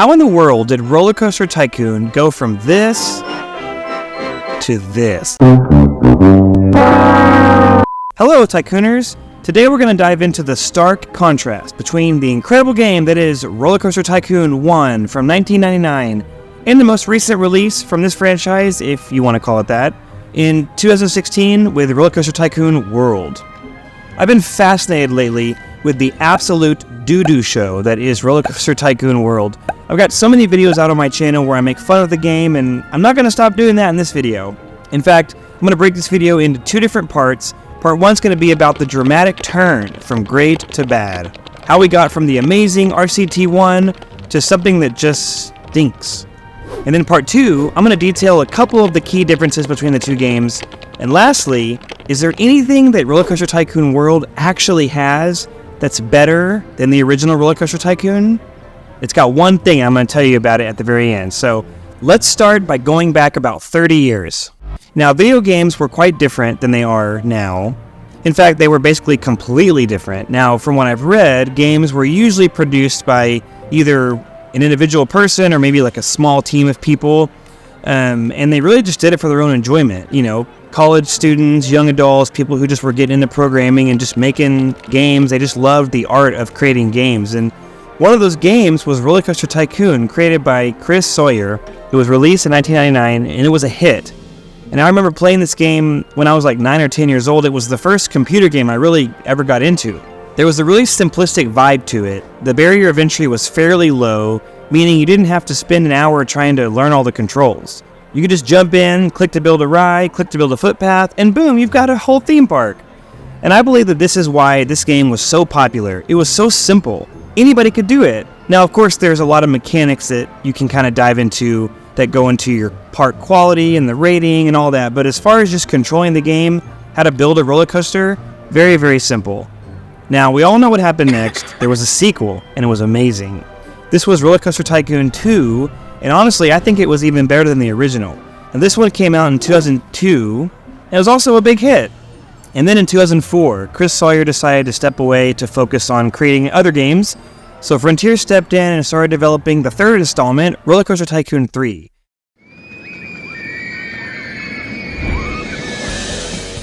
How in the world did RollerCoaster Tycoon go from this to this? Hello, Tycooners! Today we're going to dive into the stark contrast between the incredible game that is RollerCoaster Tycoon 1 from 1999 and the most recent release from this franchise, if you want to call it that, in 2016 with RollerCoaster Tycoon World. I've been fascinated lately with the absolute doo-doo show that is RollerCoaster Tycoon World. I've got so many videos out on my channel where I make fun of the game, and I'm not going to stop doing that in this video. In fact, I'm going to break this video into two different parts. Part 1's going to be about the dramatic turn from great to bad. How we got from the amazing RCT1 to something that just stinks. And then part 2, I'm going to detail a couple of the key differences between the two games. And lastly, is there anything that RollerCoaster Tycoon World actually has that's better than the original RollerCoaster Tycoon? It's got one thing, I'm going to tell you about it at the very end. So let's start by going back about 30 years. Now, video games were quite different than they are now. In fact, they were basically completely different. Now, from what I've read, games were usually produced by either an individual person or maybe like a small team of people. And they really just did it for their own enjoyment. You know, college students, young adults, people who just were getting into programming and just making games. They just loved the art of creating games. And one of those games was RollerCoaster Tycoon, created by Chris Sawyer. It was released in 1999, and it was a hit. And I remember playing this game when I was like 9 or 10 years old. It was the first computer game I really ever got into. There was a really simplistic vibe to it. The barrier of entry was fairly low, meaning you didn't have to spend an hour trying to learn all the controls. You could just jump in, click to build a ride, click to build a footpath, and boom, you've got a whole theme park. And I believe that this is why this game was so popular. It was so simple. Anybody could do it. Now, of course, there's a lot of mechanics that you can kind of dive into that go into your park quality and the rating and all that. But as far as just controlling the game, how to build a roller coaster, very, very simple. Now, we all know what happened next. There was a sequel, and it was amazing. This was RollerCoaster Tycoon 2, and honestly, I think it was even better than the original. And this one came out in 2002, and it was also a big hit. And then in 2004, Chris Sawyer decided to step away to focus on creating other games. So Frontier stepped in and started developing the third installment, RollerCoaster Tycoon 3.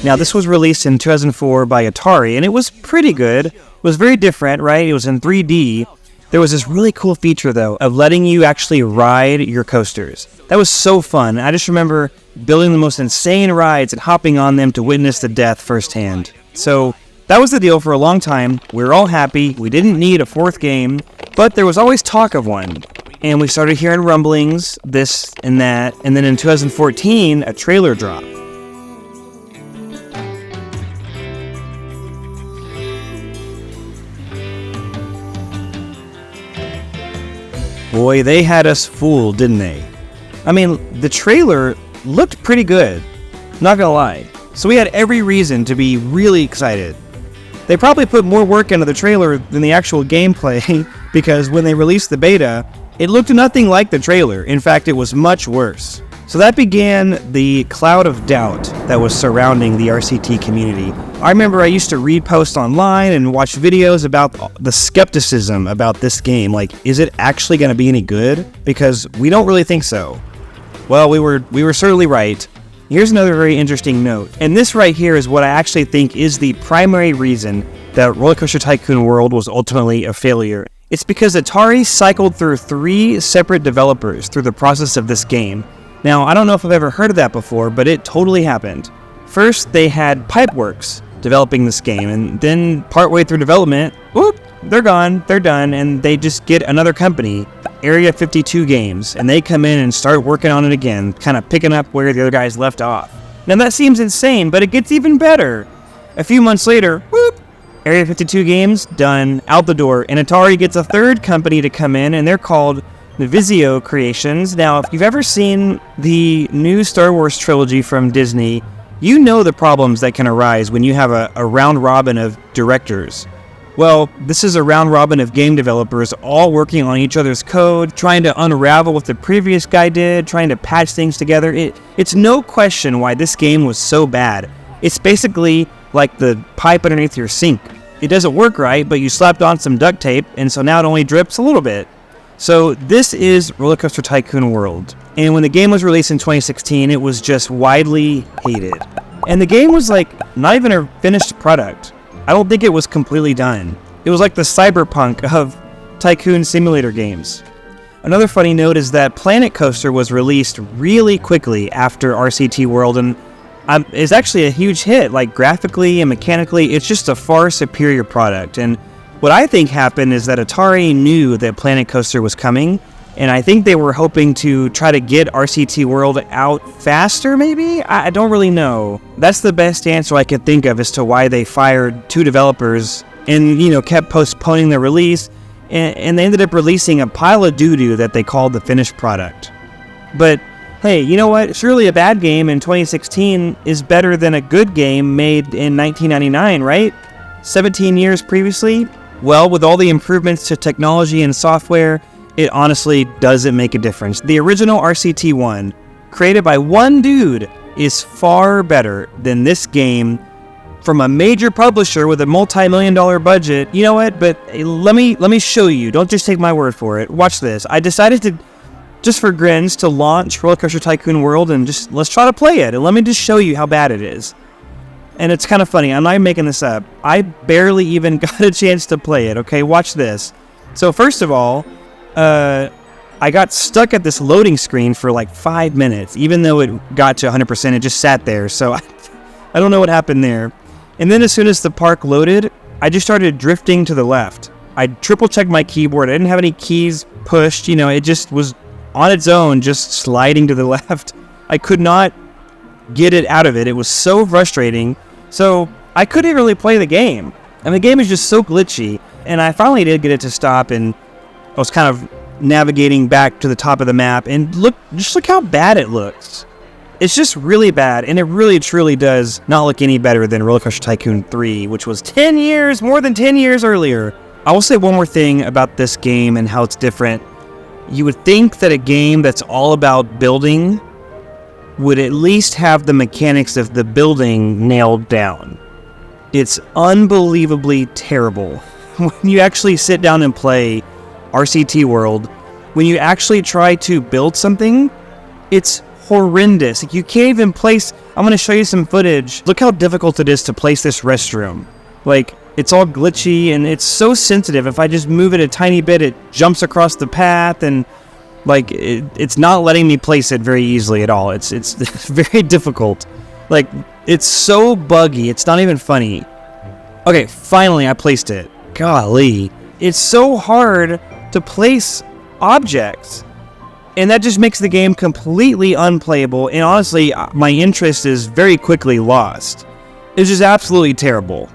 Now, this was released in 2004 by Atari, and it was pretty good. It was very different, right? It was in 3D. There was this really cool feature, though, of letting you actually ride your coasters. That was so fun. I just remember building the most insane rides and hopping on them to witness the death firsthand. So that was the deal for a long time. We were all happy. We didn't need a fourth game, but there was always talk of one. And we started hearing rumblings, this and that, and then in 2014, a trailer dropped. Boy, they had us fooled, didn't they? I mean, the trailer looked pretty good, not gonna lie. So we had every reason to be really excited. They probably put more work into the trailer than the actual gameplay because when they released the beta, it looked nothing like the trailer. In fact, it was much worse. So that began the cloud of doubt that was surrounding the RCT community. I remember I used to read posts online and watch videos about the skepticism about this game. Like, is it actually going to be any good? Because we don't really think so. Well, we were certainly right. Here's another very interesting note. And this right here is what I actually think is the primary reason that RollerCoaster Tycoon World was ultimately a failure. It's because Atari cycled through 3 separate developers through the process of this game. Now, I don't know if I've ever heard of that before, but it totally happened. First, they had Pipeworks developing this game, and then partway through development, whoop, they're gone, they're done, and they just get another company, Area 52 Games, and they come in and start working on it again, kind of picking up where the other guys left off. Now, that seems insane, but it gets even better. A few months later, whoop, Area 52 Games, done, out the door, and Atari gets a third company to come in, and they're called the Vizio Creations. Now, if you've ever seen the new Star Wars trilogy from Disney, you know the problems that can arise when you have a round robin of directors. Well, this is a round robin of game developers all working on each other's code, trying to unravel what the previous guy did, trying to patch things together. It's no question why this game was so bad. It's basically like the pipe underneath your sink. It doesn't work right, but you slapped on some duct tape, and so now it only drips a little bit. So this is RollerCoaster Tycoon World, and when the game was released in 2016, it was just widely hated. And the game was like not even a finished product. I don't think it was completely done. It was like the cyberpunk of Tycoon simulator games. Another funny note is that Planet Coaster was released really quickly after RCT World, and it's actually a huge hit. Like graphically and mechanically, it's just a far superior product. And what I think happened is that Atari knew that Planet Coaster was coming, and I think they were hoping to try to get RCT World out faster, maybe? I don't really know. That's the best answer I could think of as to why they fired 2 developers and, kept postponing the release, and they ended up releasing a pile of doo-doo that they called the finished product. But, hey, you know what? Surely a bad game in 2016 is better than a good game made in 1999, right? 17 years previously? Well, with all the improvements to technology and software, it honestly doesn't make a difference. The original RCT1, created by one dude, is far better than this game from a major publisher with a multi-million-dollar budget. You know what? But let me show you. Don't just take my word for it. Watch this. I decided to, just for grins, to launch RollerCoaster Tycoon World and just let's try to play it. And let me just show you how bad it is. And it's kind of funny. I'm not making this up. I barely even got a chance to play it. Okay, watch this. So first of all, I got stuck at this loading screen for like 5 minutes. Even though it got to 100%, it just sat there. So I don't know what happened there. And then as soon as the park loaded, I just started drifting to the left. I triple-checked my keyboard. I didn't have any keys pushed. It just was on its own, just sliding to the left. I could not get it out of it. It was so frustrating. So I couldn't really play the game. And the game is just so glitchy. And I finally did get it to stop, and I was kind of navigating back to the top of the map. And look how bad it looks. It's just really bad, and it really truly does not look any better than RollerCoaster Tycoon 3, which was more than 10 years earlier. I will say one more thing about this game and how it's different. You would think that a game that's all about building would at least have the mechanics of the building nailed down. It's unbelievably terrible. When you actually sit down and play RCT World, when you actually try to build something, it's horrendous. You can't even place... I'm going to show you some footage. Look how difficult it is to place this restroom. It's all glitchy, and it's so sensitive. If I just move it a tiny bit, it jumps across the path, and it's not letting me place it very easily at all. It's very difficult. It's so buggy. It's not even funny. Okay, finally I placed it. Golly. It's so hard to place objects. And that just makes the game completely unplayable, and honestly, my interest is very quickly lost. It's just absolutely terrible.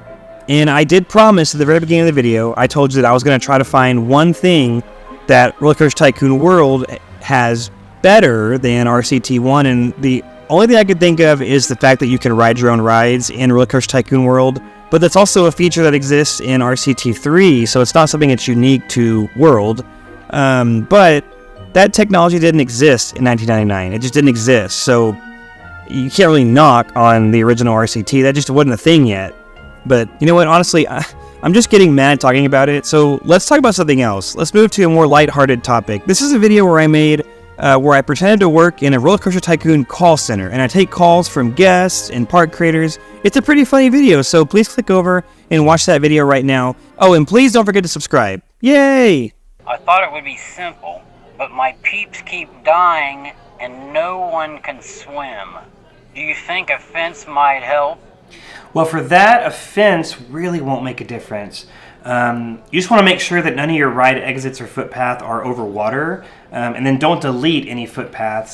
And I did promise at the very beginning of the video, I told you that I was going to try to find one thing that RollerCoaster Tycoon World has better than RCT1, and the only thing I could think of is the fact that you can ride your own rides in RollerCoaster Tycoon World, but that's also a feature that exists in RCT3, so it's not something that's unique to World. But that technology didn't exist in 1999. It just didn't exist, so you can't really knock on the original RCT. That just wasn't a thing yet. But you know what? Honestly, I'm just getting mad talking about it, so let's talk about something else. Let's move to a more lighthearted topic. This is a video where I made where I pretended to work in a RollerCoaster Tycoon call center, and I take calls from guests and park creators. It's a pretty funny video, so please click over and watch that video right now. Oh, and please don't forget to subscribe. Yay! I thought it would be simple, but my peeps keep dying and no one can swim. Do you think a fence might help? Well, for that, a fence really won't make a difference. You just want to make sure that none of your ride exits or footpath are over water, and then don't delete any footpaths